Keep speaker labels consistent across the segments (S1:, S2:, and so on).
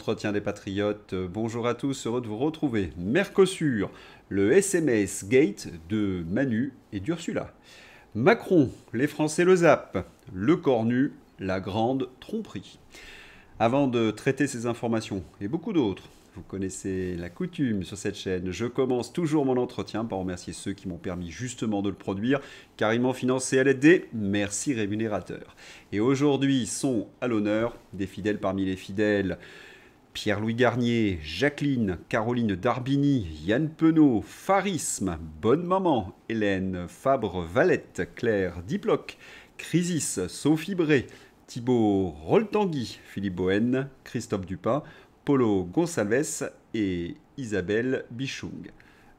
S1: l'entretien des patriotes. Bonjour à tous, heureux de vous retrouver. Mercosur, le SMS Gate de Manu et d'Ursula. Macron, les Français le zappent. Le cornu, la grande tromperie. Avant de traiter ces informations et beaucoup d'autres, vous connaissez la coutume sur cette chaîne, je commence toujours mon entretien par remercier ceux qui m'ont permis justement de le produire, car ils m'ont financé à l'aide des merci rémunérateurs. Et aujourd'hui sont à l'honneur des fidèles parmi les fidèles. Pierre-Louis Garnier, Jacqueline, Caroline Darbini, Yann Penaud, Farisme, Bonne Maman, Hélène, Fabre-Valette, Claire Diploc, Crisis, Sophie Bré, Thibaut Roltangui, Philippe Bohen, Christophe Dupin, Polo Gonçalves et Isabelle Bichung.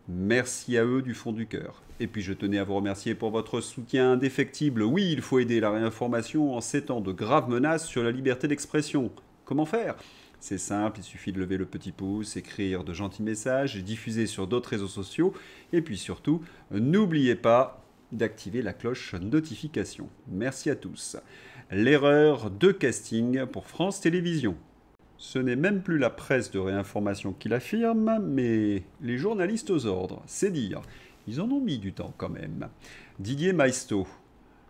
S1: Merci à eux du fond du cœur. Et puis je tenais à vous remercier pour votre soutien indéfectible. Oui, il faut aider la réinformation en ces temps de graves menaces sur la liberté d'expression. Comment faire ? C'est simple, il suffit de lever le petit pouce, écrire de gentils messages, diffuser sur d'autres réseaux sociaux. Et puis surtout, n'oubliez pas d'activer la cloche notification. Merci à tous. L'erreur de casting pour France Télévisions. Ce n'est même plus la presse de réinformation qui l'affirme, mais les journalistes aux ordres. C'est dire, ils en ont mis du temps quand même. Didier Maisto.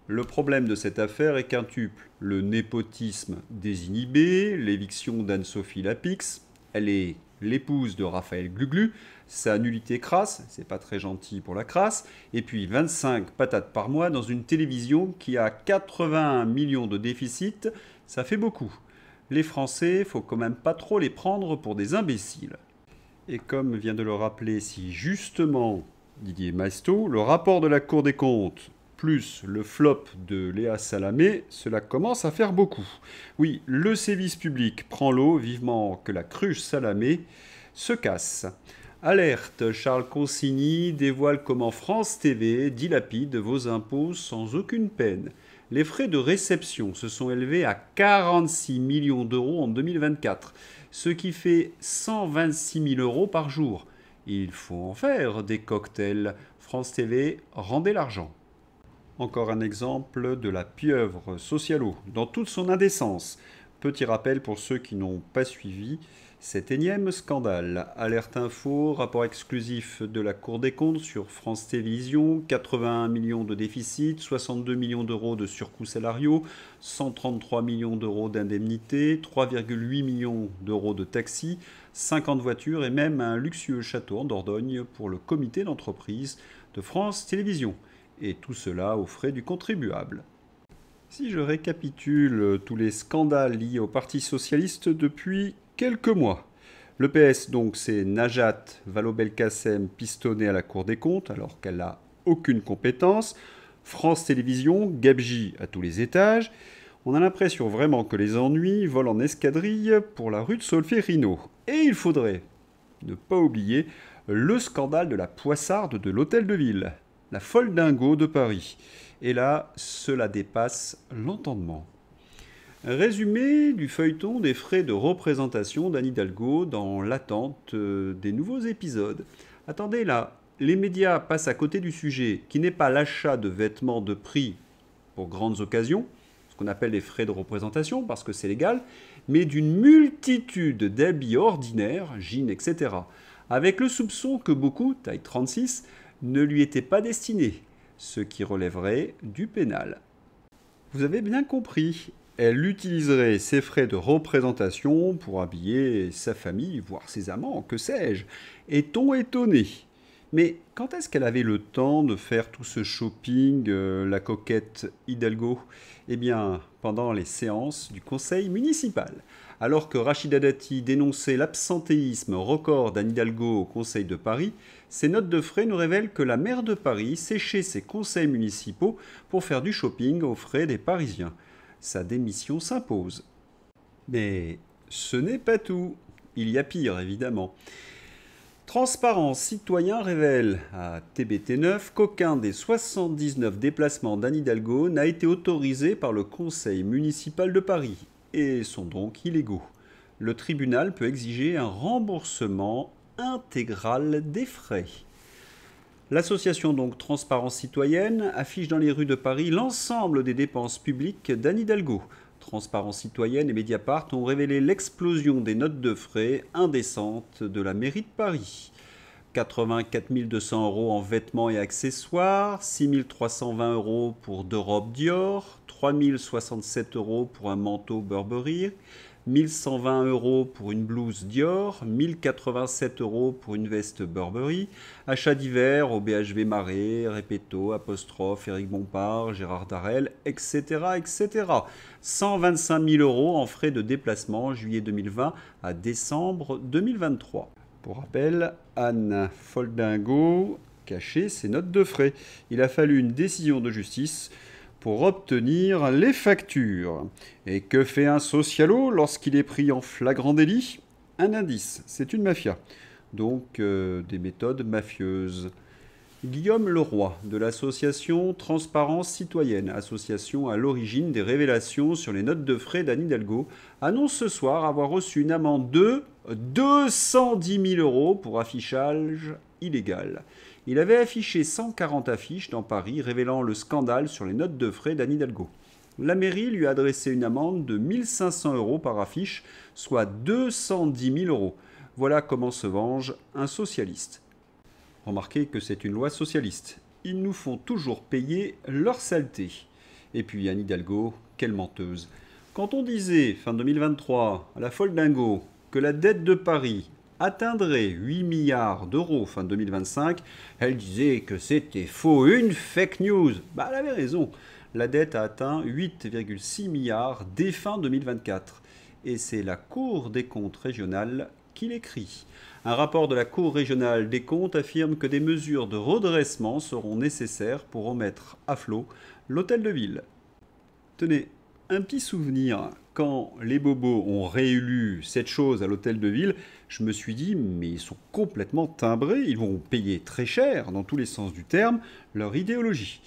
S1: Le problème de cette affaire est quintuple. Le népotisme désinhibé, l'éviction d'Anne-Sophie Lapix, elle est l'épouse de Raphaël Gluglu, sa nullité crasse, c'est pas très gentil pour la crasse, et puis 25 patates par mois dans une télévision qui a 81 millions de déficit, ça fait beaucoup. Les Français, faut quand même pas trop les prendre pour des imbéciles. Et comme vient de le rappeler si justement Didier Maisto, le rapport de la Cour des comptes plus le flop de Léa Salamé, cela commence à faire beaucoup. Oui, le service public prend l'eau, vivement que la cruche Salamé se casse. Alerte, Charles Consigny dévoile comment France TV dilapide vos impôts sans aucune peine. Les frais de réception se sont élevés à 46 millions d'euros en 2024, ce qui fait 126 000 euros par jour. Il faut en faire des cocktails. France TV, rendez l'argent. Encore un exemple de la pieuvre socialo, dans toute son indécence. Petit rappel pour ceux qui n'ont pas suivi cet énième scandale. Alerte info, rapport exclusif de la Cour des comptes sur France Télévisions, 81 millions de déficit, 62 millions d'euros de surcoûts salariaux, 133 millions d'euros d'indemnités, 3,8 millions d'euros de taxis, 50 voitures et même un luxueux château en Dordogne pour le comité d'entreprise de France Télévisions. Et tout cela aux frais du contribuable. Si je récapitule tous les scandales liés au Parti Socialiste depuis quelques mois. Le PS, donc, c'est Najat Vallaud-Belkacem pistonné à la Cour des comptes alors qu'elle n'a aucune compétence. France Télévisions, gabegie à tous les étages. On a l'impression vraiment que les ennuis volent en escadrille pour la rue de Solferino. Et il faudrait ne pas oublier le scandale de la poissarde de l'Hôtel de Ville. La folle dingo de Paris. Et là, cela dépasse l'entendement. Résumé du feuilleton des frais de représentation d'Anne Hidalgo dans l'attente des nouveaux épisodes. Attendez là, les médias passent à côté du sujet qui n'est pas l'achat de vêtements de prix pour grandes occasions, ce qu'on appelle les frais de représentation parce que c'est légal, mais d'une multitude d'habits ordinaires, jeans, etc. Avec le soupçon que beaucoup, taille 36, ne lui était pas destiné, ce qui relèverait du pénal. Vous avez bien compris, elle utiliserait ses frais de représentation pour habiller sa famille, voire ses amants, que sais-je. Est-on étonné ? Mais quand est-ce qu'elle avait le temps de faire tout ce shopping, la coquette Hidalgo ? Eh bien, pendant les séances du conseil municipal. Alors que Rachida Dati dénonçait l'absentéisme record d'Anne Hidalgo au Conseil de Paris, ces notes de frais nous révèlent que la maire de Paris séchait ses conseils municipaux pour faire du shopping aux frais des Parisiens. Sa démission s'impose. Mais ce n'est pas tout. Il y a pire, évidemment. Transparence Citoyen révèle à TBT9 qu'aucun des 79 déplacements d'Anne Hidalgo n'a été autorisé par le Conseil municipal de Paris et sont donc illégaux. Le tribunal peut exiger un remboursement intégral des frais. L'association donc Transparence Citoyenne affiche dans les rues de Paris l'ensemble des dépenses publiques d'Anne Hidalgo. Transparence citoyenne et Mediapart ont révélé l'explosion des notes de frais indécentes de la mairie de Paris. 84 200 € en vêtements et accessoires, 6 320 € pour 2 robes Dior, 3 067 € pour un manteau Burberry, 1 120 € pour une blouse Dior, 1 087 € pour une veste Burberry, achats divers au BHV Marais, Repetto, Apostrophe, Éric Bompard, Gérard Darel, etc. etc. 125 000 € en frais de déplacement juillet 2020 à décembre 2023. Pour rappel, Anne Foldingo cachait ses notes de frais. Il a fallu une décision de justice pour obtenir les factures. Et que fait un socialo lorsqu'il est pris en flagrant délit? Un indice, c'est une mafia. Donc des méthodes mafieuses. Guillaume Leroy, de l'association Transparence citoyenne, association à l'origine des révélations sur les notes de frais d'Anne Hidalgo, annonce ce soir avoir reçu une amende de 210 000 € pour affichage illégal. Il avait affiché 140 affiches dans Paris révélant le scandale sur les notes de frais d'Anne Hidalgo. La mairie lui a adressé une amende de 1 500 € par affiche, soit 210 000 €. Voilà comment se venge un socialiste. Remarquez que c'est une loi socialiste. Ils nous font toujours payer leur saleté. Et puis Anne Hidalgo, quelle menteuse. Quand on disait, fin 2023, à la Foldingo, que la dette de Paris atteindrait 8 milliards d'euros fin 2025, elle disait que c'était faux, une fake news. Elle avait raison. La dette a atteint 8,6 milliards dès fin 2024. Et c'est la Cour des comptes régionale qui l'écrit. Un rapport de la Cour régionale des comptes affirme que des mesures de redressement seront nécessaires pour remettre à flot l'hôtel de ville. Tenez, un petit souvenir, quand les bobos ont réélu cette chose à l'hôtel de ville, je me suis dit, mais ils sont complètement timbrés, ils vont payer très cher, dans tous les sens du terme, leur idéologie.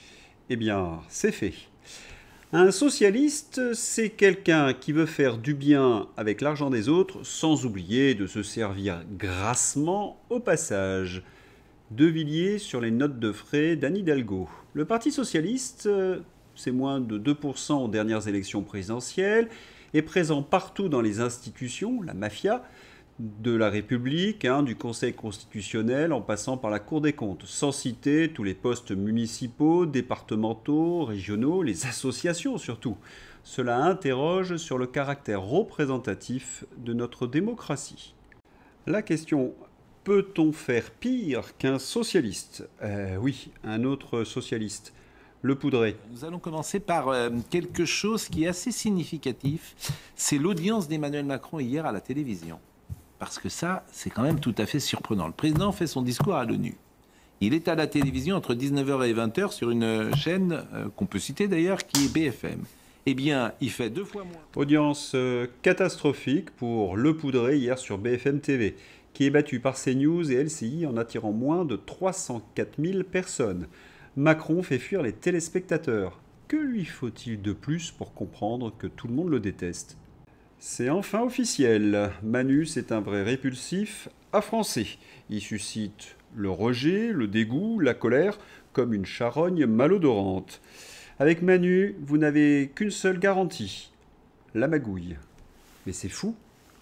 S1: Eh bien, c'est fait. Un socialiste, c'est quelqu'un qui veut faire du bien avec l'argent des autres sans oublier de se servir grassement au passage. De Villiers sur les notes de frais d'Anne Hidalgo. Le Parti socialiste, c'est moins de 2% aux dernières élections présidentielles, est présent partout dans les institutions, la mafia, de la République, du Conseil constitutionnel en passant par la Cour des comptes, sans citer tous les postes municipaux, départementaux, régionaux, les associations surtout. Cela interroge sur le caractère représentatif de notre démocratie. La question, peut-on faire pire qu'un socialiste? Oui, un autre socialiste, Le Poudré.
S2: Nous allons commencer par quelque chose qui est assez significatif, c'est l'audience d'Emmanuel Macron hier à la télévision. Parce que ça, c'est quand même tout à fait surprenant. Le président fait son discours à l'ONU. Il est à la télévision entre 19h et 20h sur une chaîne qu'on peut citer d'ailleurs, qui est BFM. Eh bien, il fait 2 fois moins.
S1: Audience catastrophique pour Le Poudré hier sur BFM TV, qui est battu par CNews et LCI en attirant moins de 304 000 personnes. Macron fait fuir les téléspectateurs. Que lui faut-il de plus pour comprendre que tout le monde le déteste ? C'est enfin officiel, Manu c'est un vrai répulsif à français. Il suscite le rejet, le dégoût, la colère, comme une charogne malodorante. Avec Manu, vous n'avez qu'une seule garantie, la magouille. Mais c'est fou,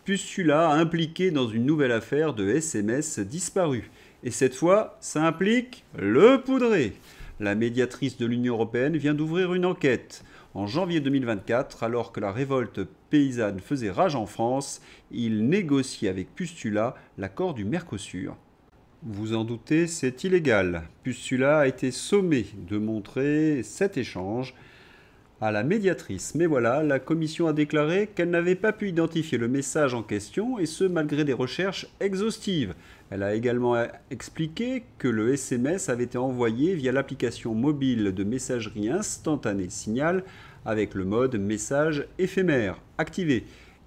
S1: Pustula impliqué dans une nouvelle affaire de SMS disparu. Et cette fois, ça implique Le Poudré. La médiatrice de l'Union européenne vient d'ouvrir une enquête. En janvier 2024, alors que la révolte paysanne faisait rage en France, il négociait avec Pustula l'accord du Mercosur. Vous en doutez, c'est illégal. Pustula a été sommé de montrer cet échange à la médiatrice. Mais voilà, la commission a déclaré qu'elle n'avait pas pu identifier le message en question, et ce malgré des recherches exhaustives. Elle a également expliqué que le SMS avait été envoyé via l'application mobile de messagerie instantanée Signal avec le mode message éphémère activé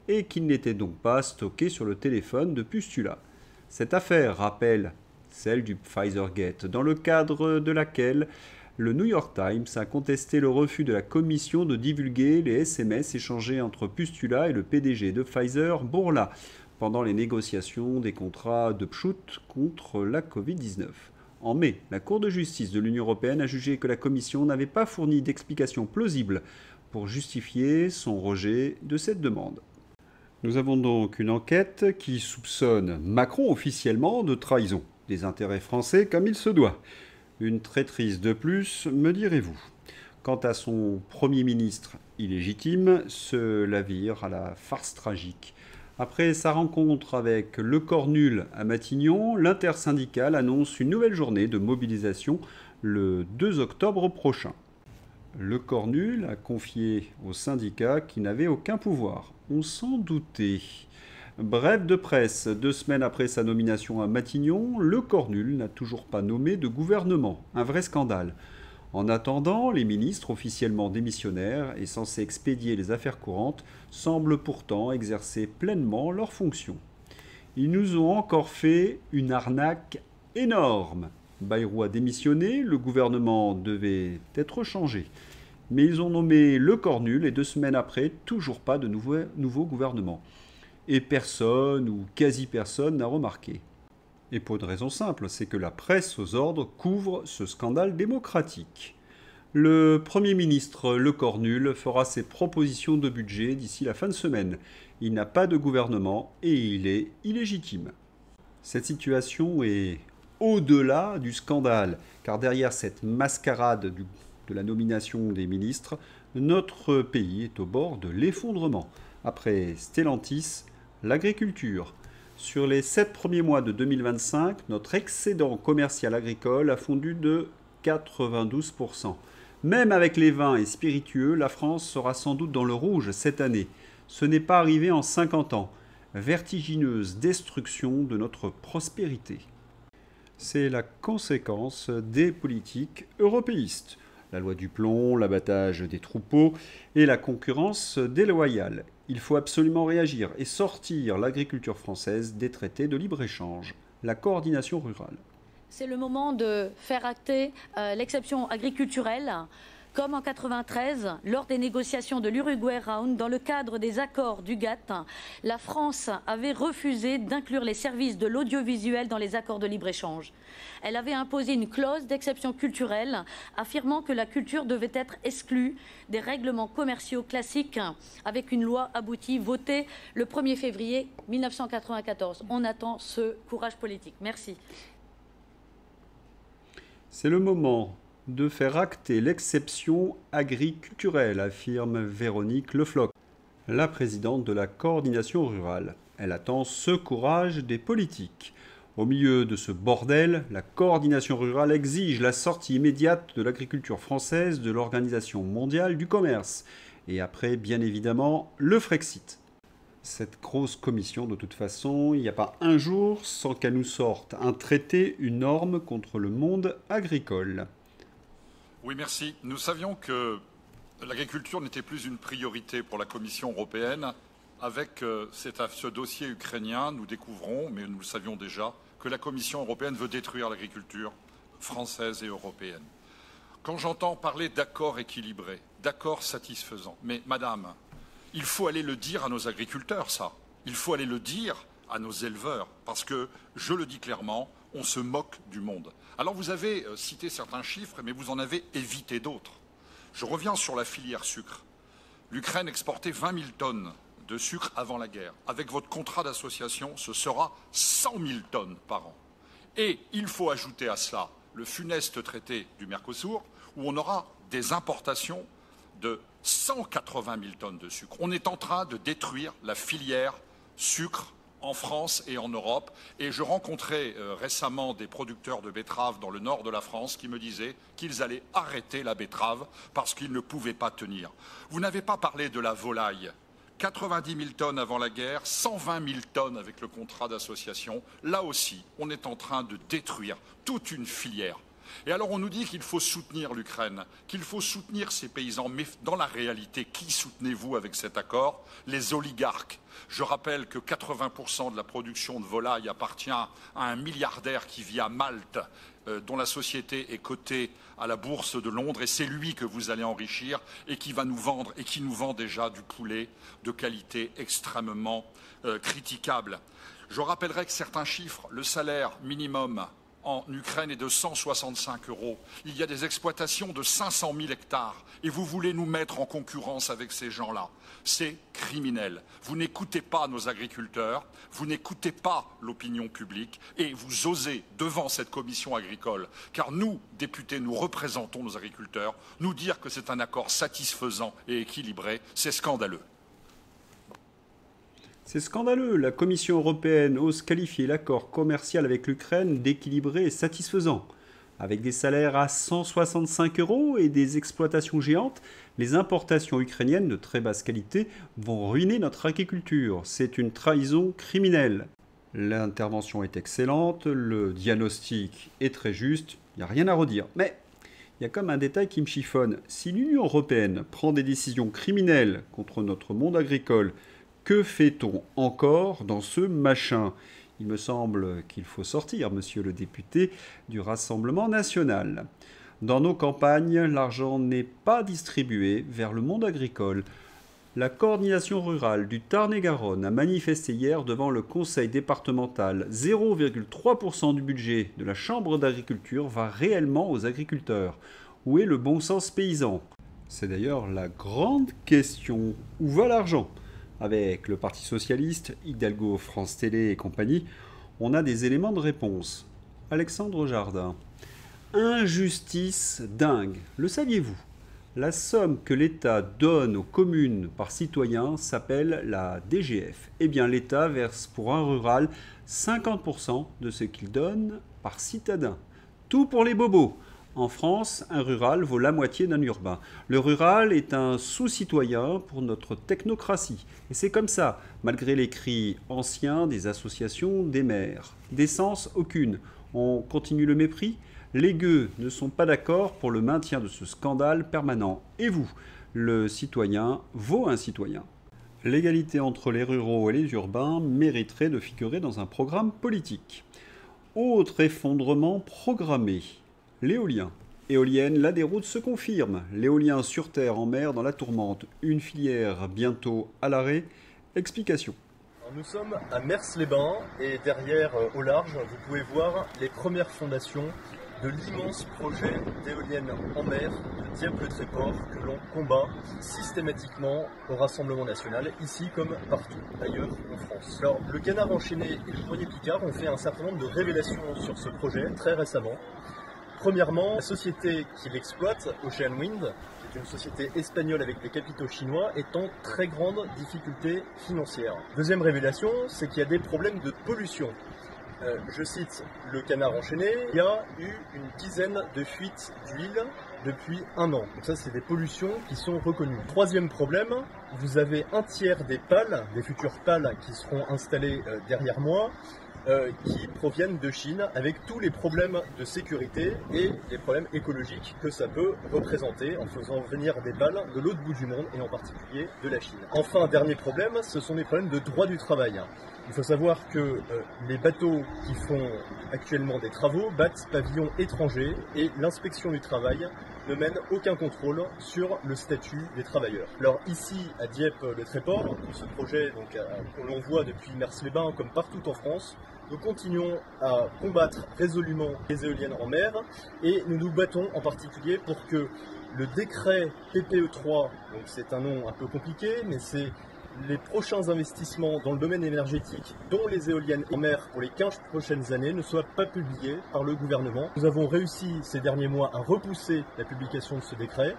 S1: et qu'il n'était donc pas stocké sur le téléphone de Pustula. Cette affaire rappelle celle du Pfizergate, dans le cadre de laquelle le New York Times a contesté le refus de la commission de divulguer les SMS échangés entre Pustula et le PDG de Pfizer, Bourla, pendant les négociations des contrats de Pchut contre la Covid-19. En mai, la Cour de justice de l'Union européenne a jugé que la Commission n'avait pas fourni d'explications plausibles pour justifier son rejet de cette demande. Nous avons donc une enquête qui soupçonne Macron officiellement de trahison des intérêts français comme il se doit. Une traîtrise de plus, me direz-vous. Quant à son Premier ministre illégitime, cela vire à la farce tragique. Après sa rencontre avec le Cornul à Matignon, l'intersyndicale annonce une nouvelle journée de mobilisation le 2 octobre prochain. Le Cornul a confié au syndicat qu'il n'avait aucun pouvoir. On s'en doutait. Bref de presse, 2 semaines après sa nomination à Matignon, le Cornul n'a toujours pas nommé de gouvernement. Un vrai scandale. En attendant, les ministres officiellement démissionnaires et censés expédier les affaires courantes semblent pourtant exercer pleinement leurs fonctions. Ils nous ont encore fait une arnaque énorme. Bayrou a démissionné, le gouvernement devait être changé. Mais ils ont nommé le Cornul et 2 semaines après, toujours pas de nouveau gouvernement. Et personne ou quasi personne n'a remarqué. Et pour une raison simple, c'est que la presse aux ordres couvre ce scandale démocratique. Le Premier ministre Le Cornul fera ses propositions de budget d'ici la fin de semaine. Il n'a pas de gouvernement et il est illégitime. Cette situation est au-delà du scandale, car derrière cette mascarade de la nomination des ministres, notre pays est au bord de l'effondrement. Après Stellantis, l'agriculture. Sur les 7 premiers mois de 2025, notre excédent commercial agricole a fondu de 92%. Même avec les vins et spiritueux, la France sera sans doute dans le rouge cette année. Ce n'est pas arrivé en 50 ans. Vertigineuse destruction de notre prospérité. C'est la conséquence des politiques européistes. La loi du plomb, l'abattage des troupeaux et la concurrence déloyale. Il faut absolument réagir et sortir l'agriculture française des traités de libre-échange, la coordination rurale.
S3: C'est le moment de faire acter l'exception agriculturelle, comme en 1993, lors des négociations de l'Uruguay Round, dans le cadre des accords du GATT, la France avait refusé d'inclure les services de l'audiovisuel dans les accords de libre-échange. Elle avait imposé une clause d'exception culturelle, affirmant que la culture devait être exclue des règlements commerciaux classiques, avec une loi aboutie, votée le 1er février 1994. On attend ce courage politique. Merci.
S1: C'est le moment de faire acter l'exception agriculturelle, affirme Véronique Le Floch, la présidente de la coordination rurale. Elle attend ce courage des politiques. Au milieu de ce bordel, la coordination rurale exige la sortie immédiate de l'agriculture française de l'Organisation mondiale du commerce. Et après, bien évidemment, le Frexit. Cette grosse commission, de toute façon, il n'y a pas un jour sans qu'elle nous sorte un traité, une norme contre le monde agricole.
S4: Oui, merci. Nous savions que l'agriculture n'était plus une priorité pour la Commission européenne. Avec ce dossier ukrainien, nous découvrons, mais nous le savions déjà, que la Commission européenne veut détruire l'agriculture française et européenne. Quand j'entends parler d'accords équilibrés, d'accords satisfaisants, mais madame, il faut aller le dire à nos agriculteurs, ça. Il faut aller le dire à nos éleveurs, parce que, je le dis clairement, on se moque du monde. Alors vous avez cité certains chiffres, mais vous en avez évité d'autres. Je reviens sur la filière sucre. L'Ukraine exportait 20 000 tonnes de sucre avant la guerre. Avec votre contrat d'association, ce sera 100 000 tonnes par an. Et il faut ajouter à cela le funeste traité du Mercosur, où on aura des importations de 180 000 tonnes de sucre. On est en train de détruire la filière sucre en France et en Europe. Et je rencontrais récemment des producteurs de betteraves dans le nord de la France qui me disaient qu'ils allaient arrêter la betterave parce qu'ils ne pouvaient pas tenir. Vous n'avez pas parlé de la volaille. 90 000 tonnes avant la guerre, 120 000 tonnes avec le contrat d'association. Là aussi, on est en train de détruire toute une filière. Et alors on nous dit qu'il faut soutenir l'Ukraine, qu'il faut soutenir ces paysans. Mais dans la réalité, qui soutenez-vous avec cet accord? Les oligarques. Je rappelle que 80% de la production de volaille appartient à un milliardaire qui vit à Malte, dont la société est cotée à la bourse de Londres, et c'est lui que vous allez enrichir et qui va nous vendre, et qui nous vend déjà du poulet de qualité extrêmement critiquable. Je rappellerai que certains chiffres, le salaire minimum en Ukraine est de 165 €. Il y a des exploitations de 500 000 hectares. Et vous voulez nous mettre en concurrence avec ces gens-là. C'est criminel. Vous n'écoutez pas nos agriculteurs, vous n'écoutez pas l'opinion publique et vous osez, devant cette commission agricole, car nous, députés, nous représentons nos agriculteurs, nous dire que c'est un accord satisfaisant et équilibré, c'est scandaleux.
S1: C'est scandaleux. La Commission européenne ose qualifier l'accord commercial avec l'Ukraine d'équilibré et satisfaisant. Avec des salaires à 165 € et des exploitations géantes, les importations ukrainiennes de très basse qualité vont ruiner notre agriculture. C'est une trahison criminelle. L'intervention est excellente, le diagnostic est très juste, il n'y a rien à redire. Mais il y a comme un détail qui me chiffonne. Si l'Union européenne prend des décisions criminelles contre notre monde agricole, que fait-on encore dans ce machin ? Il me semble qu'il faut sortir, monsieur le député, du Rassemblement national. Dans nos campagnes, l'argent n'est pas distribué vers le monde agricole. La coordination rurale du Tarn-et-Garonne a manifesté hier devant le conseil départemental. 0,3% du budget de la Chambre d'agriculture va réellement aux agriculteurs. Où est le bon sens paysan ? C'est d'ailleurs la grande question. Où va l'argent ? Avec le Parti Socialiste, Hidalgo, France Télé et compagnie, on a des éléments de réponse. Alexandre Jardin. Injustice dingue. Le saviez-vous ? La somme que l'État donne aux communes par citoyen s'appelle la DGF. Eh bien, l'État verse pour un rural 50% de ce qu'il donne par citadin. Tout pour les bobos. En France, un rural vaut la moitié d'un urbain. Le rural est un sous-citoyen pour notre technocratie. Et c'est comme ça, malgré les cris anciens des associations des maires. Décence aucune. On continue le mépris ? Les gueux ne sont pas d'accord pour le maintien de ce scandale permanent. Et vous, le citoyen vaut un citoyen. L'égalité entre les ruraux et les urbains mériterait de figurer dans un programme politique. Autre effondrement programmé. L'éolien. Éolienne, la déroute se confirme. L'éolien sur terre, en mer, dans la tourmente. Une filière bientôt à l'arrêt. Explication.
S5: Nous sommes à Mers-les-Bains et derrière, au large, vous pouvez voir les premières fondations de l'immense projet d'éolienne en mer de Dieppe-le-Tréport que l'on combat systématiquement au Rassemblement national, ici comme partout ailleurs en France. Alors, le Canard enchaîné et le Courrier Picard ont fait un certain nombre de révélations sur ce projet très récemment. Premièrement, la société qui l'exploite, Ocean Wind, qui est une société espagnole avec des capitaux chinois, est en très grande difficulté financière. Deuxième révélation, c'est qu'il y a des problèmes de pollution. Je cite le Canard enchaîné, il y a eu une dizaine de fuites d'huile depuis un an. Donc ça, c'est des pollutions qui sont reconnues. Troisième problème, vous avez un tiers des pales, des futures pales qui seront installées derrière moi, qui proviennent de Chine, avec tous les problèmes de sécurité et les problèmes écologiques que ça peut représenter en faisant venir des balles de l'autre bout du monde, et en particulier de la Chine. Enfin, dernier problème, ce sont des problèmes de droit du travail. Il faut savoir que les bateaux qui font actuellement des travaux battent pavillon étranger et l'inspection du travail ne mène aucun contrôle sur le statut des travailleurs. Alors ici, à Dieppe-le-Tréport, pour ce projet qu'on l'on voit depuis Mers-les-Bains comme partout en France, nous continuons à combattre résolument les éoliennes en mer et nous nous battons en particulier pour que le décret PPE3, donc c'est un nom un peu compliqué, mais c'est les prochains investissements dans le domaine énergétique, dont les éoliennes en mer pour les 15 prochaines années, ne soient pas publiés par le gouvernement. Nous avons réussi ces derniers mois à repousser la publication de ce décret.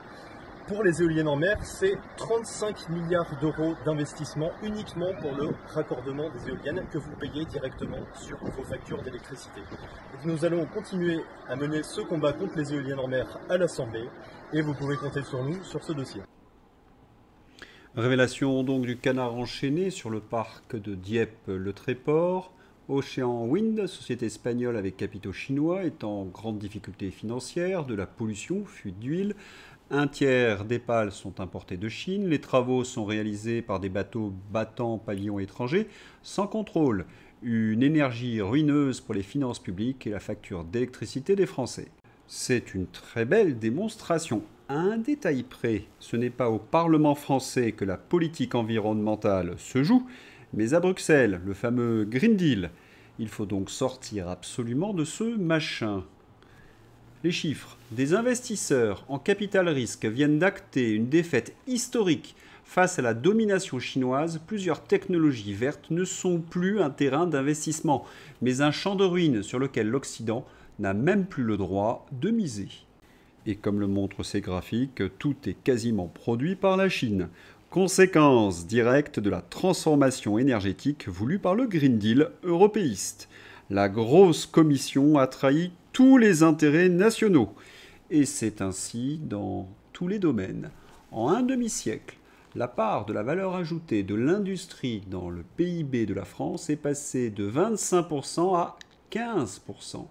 S5: Pour les éoliennes en mer, c'est 35 milliards d'euros d'investissement uniquement pour le raccordement des éoliennes que vous payez directement sur vos factures d'électricité. Donc nous allons continuer à mener ce combat contre les éoliennes en mer à l'Assemblée et vous pouvez compter sur nous sur ce dossier.
S1: Révélation donc du Canard enchaîné sur le parc de Dieppe-le-Tréport. Ocean Wind, société espagnole avec capitaux chinois, est en grande difficulté financière, de la pollution, fuite d'huile. Un tiers des pales sont importées de Chine. Les travaux sont réalisés par des bateaux battant pavillon étranger, sans contrôle. Une énergie ruineuse pour les finances publiques et la facture d'électricité des Français. C'est une très belle démonstration. À un détail près, ce n'est pas au Parlement français que la politique environnementale se joue, mais à Bruxelles, le fameux Green Deal. Il faut donc sortir absolument de ce machin. Les chiffres. Des investisseurs en capital risque viennent d'acter une défaite historique face à la domination chinoise. Plusieurs technologies vertes ne sont plus un terrain d'investissement, mais un champ de ruines sur lequel l'Occident n'a même plus le droit de miser. Et comme le montrent ces graphiques, tout est quasiment produit par la Chine. Conséquence directe de la transformation énergétique voulue par le Green Deal européiste. La grosse commission a trahi tous les intérêts nationaux. Et c'est ainsi dans tous les domaines. En un demi-siècle, la part de la valeur ajoutée de l'industrie dans le PIB de la France est passée de 25% à 15%.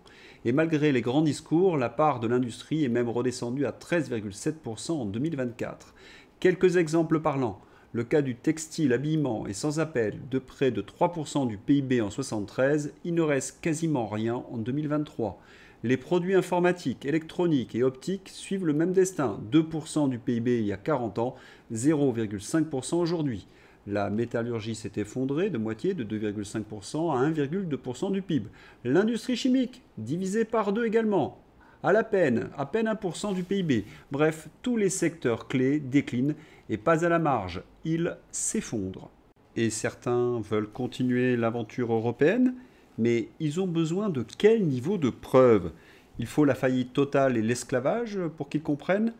S1: Et malgré les grands discours, la part de l'industrie est même redescendue à 13,7% en 2024. Quelques exemples parlants. Le cas du textile habillement est sans appel, de près de 3% du PIB en 1973, il ne reste quasiment rien en 2023. Les produits informatiques, électroniques et optiques suivent le même destin, 2% du PIB il y a 40 ans, 0,5% aujourd'hui. La métallurgie s'est effondrée de moitié, de 2,5% à 1,2% du PIB. L'industrie chimique, divisée par 2 également, à peine 1% du PIB. Bref, tous les secteurs clés déclinent et pas à la marge, ils s'effondrent. Et certains veulent continuer l'aventure européenne, mais ils ont besoin de quel niveau de preuve? Il faut la faillite totale et l'esclavage pour qu'ils comprennent?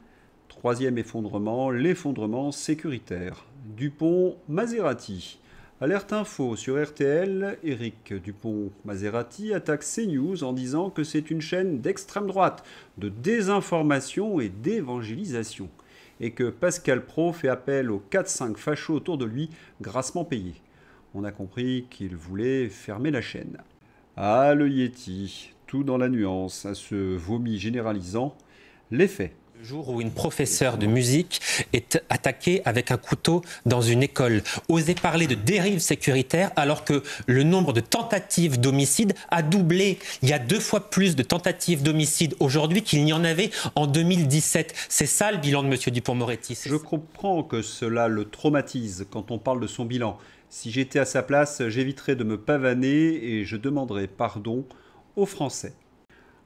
S1: Troisième effondrement, l'effondrement sécuritaire. Dupont-Maserati. Alerte info sur RTL, Éric Dupont-Maserati attaque CNews en disant que c'est une chaîne d'extrême droite, de désinformation et d'évangélisation. Et que Pascal Praud fait appel aux 4-5 fachos autour de lui, grassement payés. On a compris qu'il voulait fermer la chaîne. Ah, le Yéti, tout dans la nuance, à ce vomi généralisant, les faits.
S6: Le jour où une professeure de musique est attaquée avec un couteau dans une école. Oser parler de dérive sécuritaire alors que le nombre de tentatives d'homicide a doublé. Il y a 2 fois plus de tentatives d'homicide aujourd'hui qu'il n'y en avait en 2017. C'est ça le bilan de M. Dupond-Moretti.
S1: Je comprends que cela le traumatise quand on parle de son bilan. Si j'étais à sa place, j'éviterais de me pavaner et je demanderais pardon aux Français.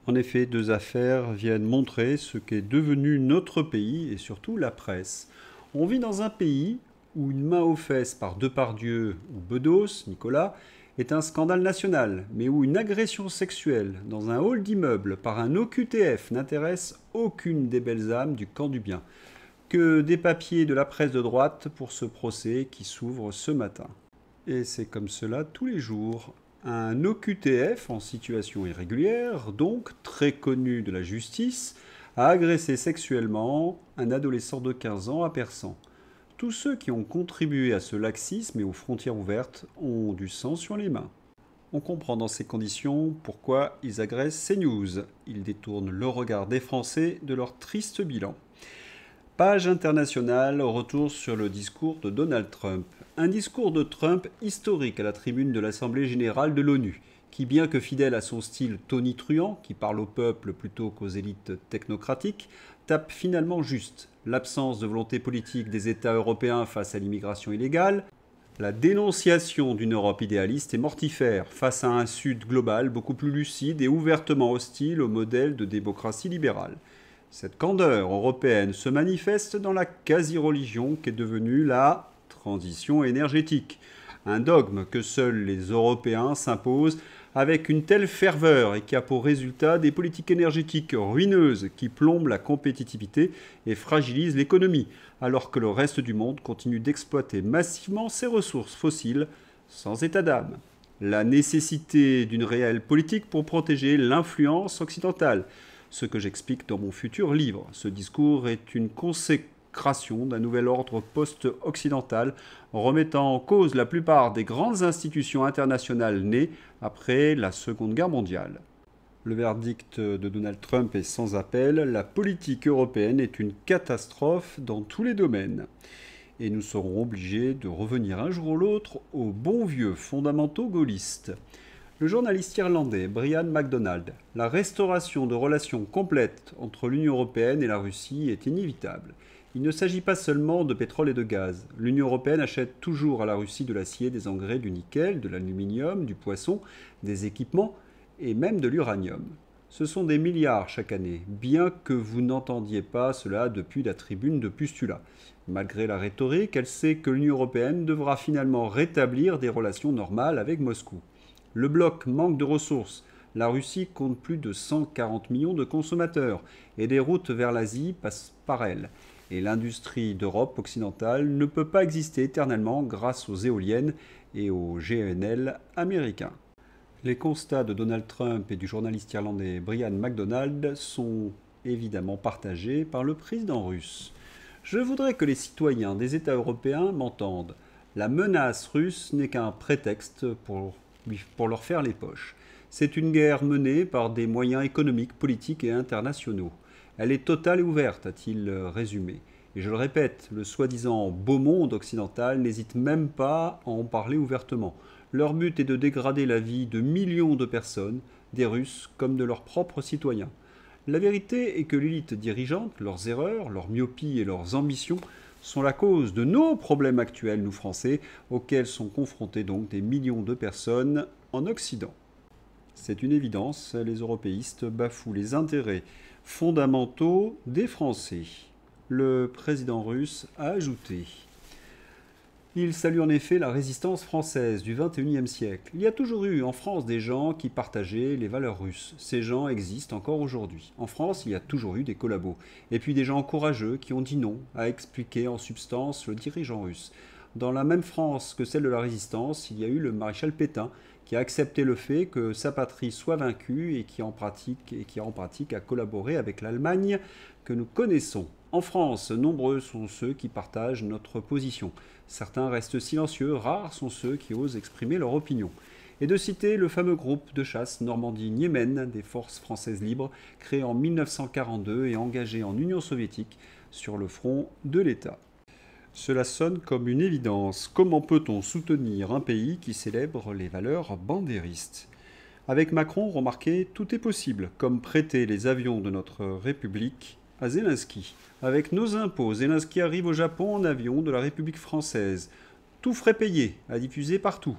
S1: En effet, 2 affaires viennent montrer ce qu'est devenu notre pays et surtout la presse. On vit dans un pays où une main aux fesses par Depardieu ou Bedos, Nicolas, est un scandale national, mais où une agression sexuelle dans un hall d'immeuble par un OQTF n'intéresse aucune des belles âmes du camp du bien. Que des papiers de la presse de droite pour ce procès qui s'ouvre ce matin. Et c'est comme cela tous les jours. Un OQTF en situation irrégulière, donc très connu de la justice, a agressé sexuellement un adolescent de 15 ans à Persan. Tous ceux qui ont contribué à ce laxisme et aux frontières ouvertes ont du sang sur les mains. On comprend dans ces conditions pourquoi ils agressent CNews. Ils détournent le regard des Français de leur triste bilan. Page internationale, retour sur le discours de Donald Trump. Un discours de Trump historique à la tribune de l'Assemblée générale de l'ONU, qui bien que fidèle à son style tonitruant, qui parle au peuple plutôt qu'aux élites technocratiques, tape finalement juste. L'absence de volonté politique des États européens face à l'immigration illégale, la dénonciation d'une Europe idéaliste et mortifère face à un Sud global beaucoup plus lucide et ouvertement hostile au modèle de démocratie libérale. Cette candeur européenne se manifeste dans la quasi-religion qu'est devenue la transition énergétique. Un dogme que seuls les Européens s'imposent avec une telle ferveur et qui a pour résultat des politiques énergétiques ruineuses qui plombent la compétitivité et fragilisent l'économie, alors que le reste du monde continue d'exploiter massivement ses ressources fossiles sans état d'âme. La nécessité d'une réelle politique pour protéger l'influence occidentale, ce que j'explique dans mon futur livre. Ce discours est une consécration d'un nouvel ordre post-occidental remettant en cause la plupart des grandes institutions internationales nées après la Seconde Guerre mondiale. Le verdict de Donald Trump est sans appel, la politique européenne est une catastrophe dans tous les domaines. Et nous serons obligés de revenir un jour ou l'autre aux bons vieux fondamentaux gaullistes. Le journaliste irlandais Brian MacDonald, la restauration de relations complètes entre l'Union européenne et la Russie est inévitable. Il ne s'agit pas seulement de pétrole et de gaz. L'Union européenne achète toujours à la Russie de l'acier, des engrais, du nickel, de l'aluminium, du poisson, des équipements et même de l'uranium. Ce sont des milliards chaque année, bien que vous n'entendiez pas cela depuis la tribune de Pustula. Malgré la rhétorique, elle sait que l'Union européenne devra finalement rétablir des relations normales avec Moscou. Le bloc manque de ressources. La Russie compte plus de 140 millions de consommateurs et des routes vers l'Asie passent par elle. Et l'industrie d'Europe occidentale ne peut pas exister éternellement grâce aux éoliennes et aux GNL américains. Les constats de Donald Trump et du journaliste irlandais Brian MacDonald sont évidemment partagés par le président russe. Je voudrais que les citoyens des États européens m'entendent. La menace russe n'est qu'un prétexte pour leur faire les poches. C'est une guerre menée par des moyens économiques, politiques et internationaux. Elle est totale et ouverte, a-t-il résumé. Et je le répète, le soi-disant beau monde occidental n'hésite même pas à en parler ouvertement. Leur but est de dégrader la vie de millions de personnes, des Russes comme de leurs propres citoyens. La vérité est que l'élite dirigeante, leurs erreurs, leur myopie et leurs ambitions sont la cause de nos problèmes actuels, nous Français, auxquels sont confrontés donc des millions de personnes en Occident. C'est une évidence, les européistes bafouent les intérêts fondamentaux des Français. Le président russe a ajouté. Il salue en effet la résistance française du XXIe siècle. Il y a toujours eu en France des gens qui partageaient les valeurs russes. Ces gens existent encore aujourd'hui. En France, il y a toujours eu des collabos. Et puis des gens courageux qui ont dit non à expliquer en substance le dirigeant russe. Dans la même France que celle de la résistance, il y a eu le maréchal Pétain qui a accepté le fait que sa patrie soit vaincue et qui en pratique a collaboré avec l'Allemagne que nous connaissons. En France, nombreux sont ceux qui partagent notre position. Certains restent silencieux, rares sont ceux qui osent exprimer leur opinion. Et de citer le fameux groupe de chasse Normandie-Niemen des forces françaises libres, créé en 1942 et engagé en Union soviétique sur le front de l'État. Cela sonne comme une évidence. Comment peut-on soutenir un pays qui célèbre les valeurs bandéristes ? Avec Macron, remarquez, tout est possible, comme prêter les avions de notre République à Zelensky. Avec nos impôts, Zelensky arrive au Japon en avion de la République française. Tout frais payé, à diffuser partout.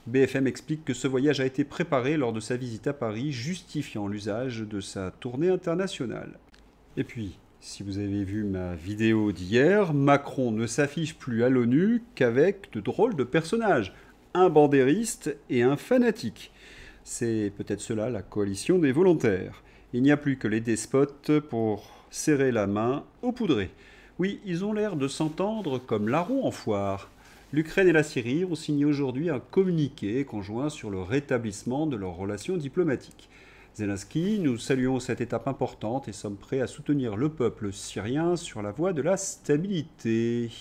S1: BFM explique que ce voyage a été préparé lors de sa visite à Paris, justifiant l'usage de sa tournée internationale. Et puis, si vous avez vu ma vidéo d'hier, Macron ne s'affiche plus à l'ONU qu'avec de drôles de personnages, un bandériste et un fanatique. C'est peut-être cela la coalition des volontaires. Il n'y a plus que les despotes pour serrer la main aux poudrés. Oui, ils ont l'air de s'entendre comme larrons en foire. L'Ukraine et la Syrie ont signé aujourd'hui un communiqué conjoint sur le rétablissement de leurs relations diplomatiques. Zelensky, nous saluons cette étape importante et sommes prêts à soutenir le peuple syrien sur la voie de la stabilité.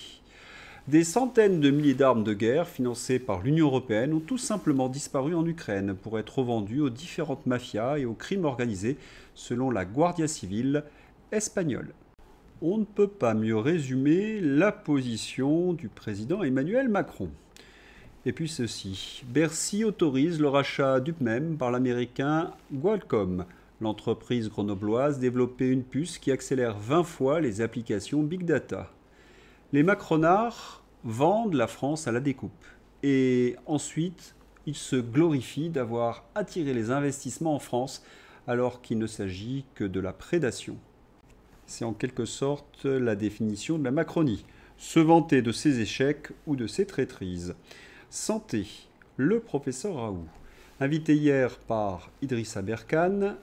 S1: Des centaines de milliers d'armes de guerre financées par l'Union européenne ont tout simplement disparu en Ukraine pour être revendues aux différentes mafias et aux crimes organisés selon la Guardia Civile espagnole. On ne peut pas mieux résumer la position du président Emmanuel Macron. Et puis ceci, Bercy autorise le rachat d'UPMEM par l'américain Qualcomm. L'entreprise grenobloise développait une puce qui accélère 20 fois les applications Big Data. Les macronards vendent la France à la découpe. Et ensuite, ils se glorifient d'avoir attiré les investissements en France alors qu'il ne s'agit que de la prédation. C'est en quelque sorte la définition de la Macronie. Se vanter de ses échecs ou de ses traîtrises. Santé, le professeur Raoult. Invité hier par Idrissa Berkane,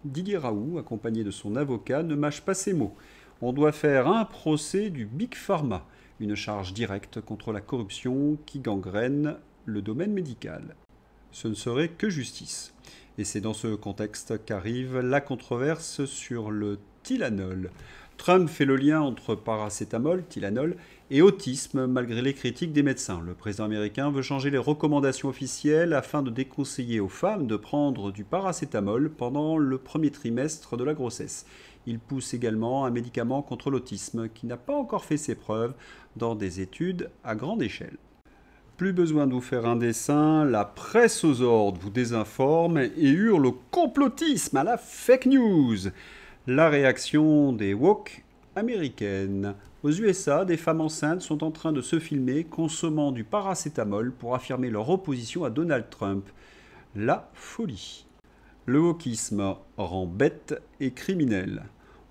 S1: Didier Raoult, accompagné de son avocat, ne mâche pas ses mots. On doit faire un procès du Big Pharma, une charge directe contre la corruption qui gangrène le domaine médical. Ce ne serait que justice. Et c'est dans ce contexte qu'arrive la controverse sur le Tylenol. Trump fait le lien entre paracétamol, Tylenol, et autisme malgré les critiques des médecins. Le président américain veut changer les recommandations officielles afin de déconseiller aux femmes de prendre du paracétamol pendant le premier trimestre de la grossesse. Il pousse également un médicament contre l'autisme qui n'a pas encore fait ses preuves dans des études à grande échelle. Plus besoin de vous faire un dessin, la presse aux ordres vous désinforme et hurle au complotisme, à la fake news. La réaction des woke américaines. Aux USA, des femmes enceintes sont en train de se filmer consommant du paracétamol pour affirmer leur opposition à Donald Trump. La folie. Le wokisme rend bête et criminel.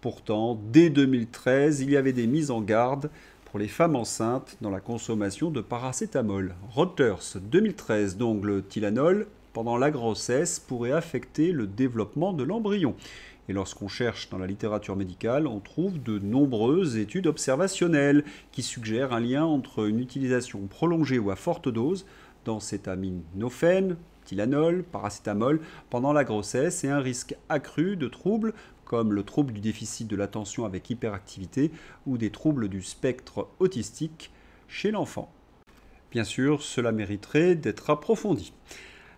S1: Pourtant, dès 2013, il y avait des mises en garde pour les femmes enceintes dans la consommation de paracétamol. Reuters, 2013, donc le Tylenol, pendant la grossesse, pourrait affecter le développement de l'embryon. Et lorsqu'on cherche dans la littérature médicale, on trouve de nombreuses études observationnelles qui suggèrent un lien entre une utilisation prolongée ou à forte dose d'acétaminophène, Tylenol, paracétamol pendant la grossesse et un risque accru de troubles comme le trouble du déficit de l'attention avec hyperactivité ou des troubles du spectre autistique chez l'enfant. Bien sûr, cela mériterait d'être approfondi.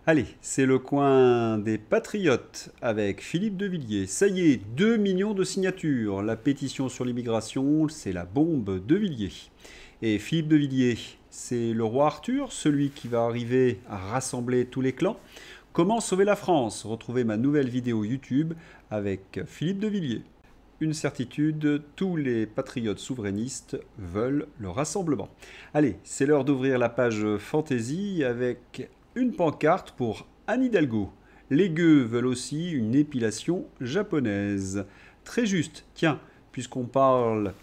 S1: Allez, c'est le coin des patriotes avec Philippe de Villiers. Ça y est, 2 millions de signatures. La pétition sur l'immigration, c'est la bombe de Villiers. Et Philippe de Villiers, c'est le roi Arthur, celui qui va arriver à rassembler tous les clans. Comment sauver la France? Retrouvez ma nouvelle vidéo YouTube avec Philippe de Villiers. Une certitude, tous les patriotes souverainistes veulent le rassemblement. Allez, c'est l'heure d'ouvrir la page Fantasy avec une pancarte pour Anne Hidalgo. Les gueux veulent aussi une épilation japonaise. Très juste, tiens, puisqu'on parle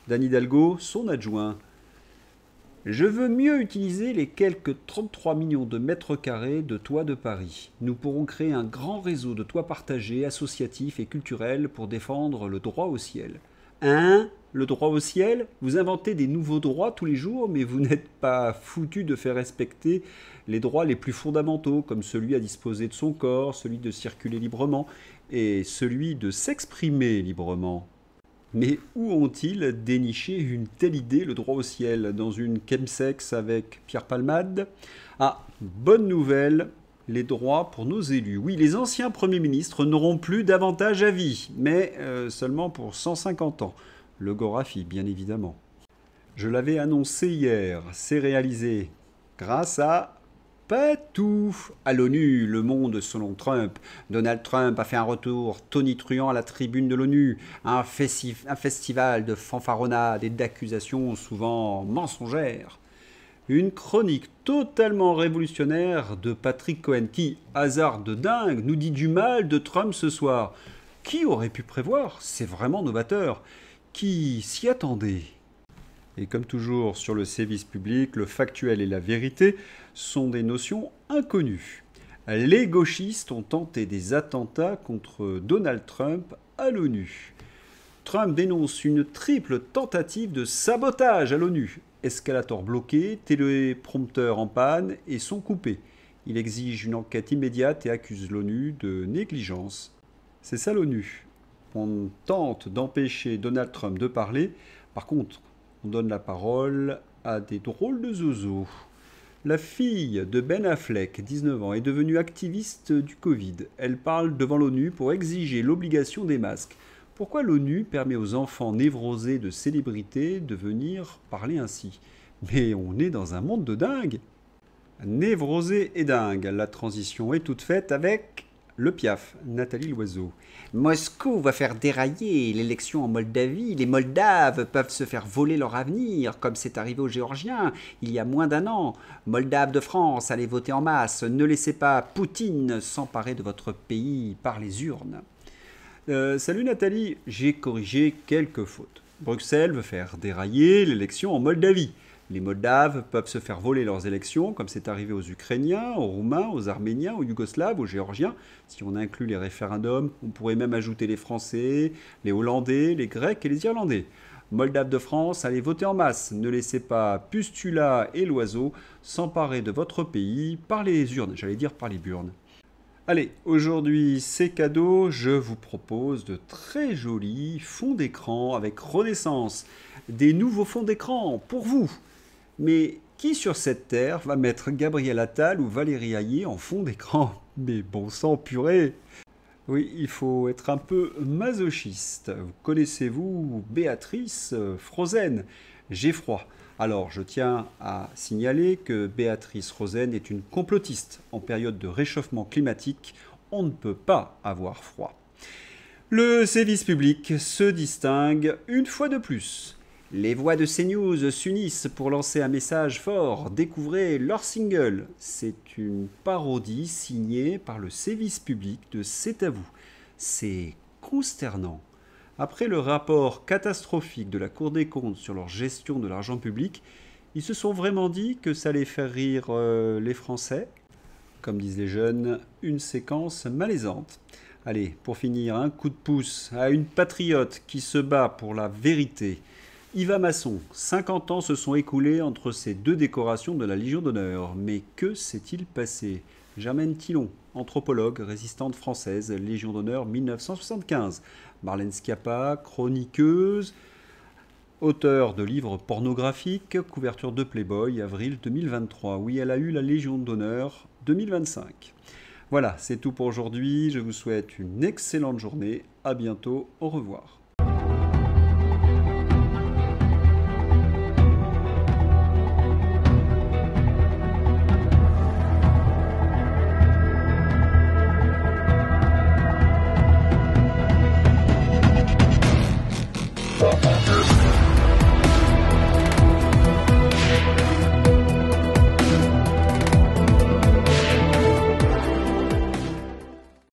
S1: d'Anne Hidalgo, son adjoint. Je veux mieux utiliser les quelques 33 millions de mètres carrés de toits de Paris. Nous pourrons créer un grand réseau de toits partagés, associatifs et culturels pour défendre le droit au ciel. Hein? Le droit au ciel? Vous inventez des nouveaux droits tous les jours, mais vous n'êtes pas foutu de faire respecter les droits les plus fondamentaux, comme celui à disposer de son corps, celui de circuler librement et celui de s'exprimer librement. Mais où ont-ils déniché une telle idée, le droit au ciel? Dans une chemsex avec Pierre Palmade? Ah, bonne nouvelle, les droits pour nos élus. Oui, les anciens premiers ministres n'auront plus d'avantages à vie, mais seulement pour 150 ans. Le Gorafi, bien évidemment. Je l'avais annoncé hier, c'est réalisé grâce à Patou. À l'ONU, le monde selon Trump. Donald Trump a fait un retour tonitruant à la tribune de l'ONU. Un festival de fanfaronnades et d'accusations souvent mensongères. Une chronique totalement révolutionnaire de Patrick Cohen qui, hasard de dingue, nous dit du mal de Trump ce soir. Qui aurait pu prévoir? C'est vraiment novateur. Qui s'y attendait? Et comme toujours sur le service public, le factuel et la vérité sont des notions inconnues. Les gauchistes ont tenté des attentats contre Donald Trump à l'ONU. Trump dénonce une triple tentative de sabotage à l'ONU. Escalator bloqué, téléprompteur en panne et son coupé. Il exige une enquête immédiate et accuse l'ONU de négligence. C'est ça l'ONU. On tente d'empêcher Donald Trump de parler. Par contre, on donne la parole à des drôles de zozos. La fille de Ben Affleck, 19 ans, est devenue activiste du Covid. Elle parle devant l'ONU pour exiger l'obligation des masques. Pourquoi l'ONU permet aux enfants névrosés de célébrités de venir parler ainsi? Mais on est dans un monde de dingue. Névrosé et dingue, la transition est toute faite avec le Piaf, Nathalie Loiseau. Moscou va faire dérailler l'élection en Moldavie. Les Moldaves peuvent se faire voler leur avenir, comme c'est arrivé aux Géorgiens il y a moins d'1 an. Moldaves de France, allez voter en masse. Ne laissez pas Poutine s'emparer de votre pays par les urnes. Salut Nathalie, j'ai corrigé quelques fautes. Bruxelles veut faire dérailler l'élection en Moldavie. Les Moldaves peuvent se faire voler leurs élections, comme c'est arrivé aux Ukrainiens, aux Roumains, aux Arméniens, aux Yougoslaves, aux Géorgiens. Si on inclut les référendums, on pourrait même ajouter les Français, les Hollandais, les Grecs et les Irlandais. Moldaves de France, allez voter en masse. Ne laissez pas Pustula et Loiseau s'emparer de votre pays par les urnes, j'allais dire par les burnes. Allez, aujourd'hui c'est cadeau, je vous propose de très jolis fonds d'écran avec Renaissance. Des nouveaux fonds d'écran pour vous. Mais qui sur cette terre va mettre Gabriel Attal ou Valérie Hayé en fond d'écran? Mais bon sang, purée! Oui, il faut être un peu masochiste. Connaissez-vous Béatrice Frozen? J'ai froid. Alors, je tiens à signaler que Béatrice Frozen est une complotiste. En période de réchauffement climatique, on ne peut pas avoir froid. Le service public se distingue une fois de plus. Les voix de CNews s'unissent pour lancer un message fort. Découvrez leur single. C'est une parodie signée par le service public de C'est à vous. C'est consternant. Après le rapport catastrophique de la Cour des comptes sur leur gestion de l'argent public, ils se sont vraiment dit que ça allait faire rire les Français. Comme disent les jeunes, une séquence malaisante. Allez, pour finir, un coup de pouce à une patriote qui se bat pour la vérité. Yva Masson, 50 ans se sont écoulés entre ces deux décorations de la Légion d'honneur. Mais que s'est-il passé? Germaine Tillon, anthropologue, résistante française, Légion d'honneur 1975. Marlène Schiappa, chroniqueuse, auteur de livres pornographiques, couverture de Playboy, avril 2023. Oui, elle a eu la Légion d'honneur 2025. Voilà, c'est tout pour aujourd'hui. Je vous souhaite une excellente journée. À bientôt. Au revoir.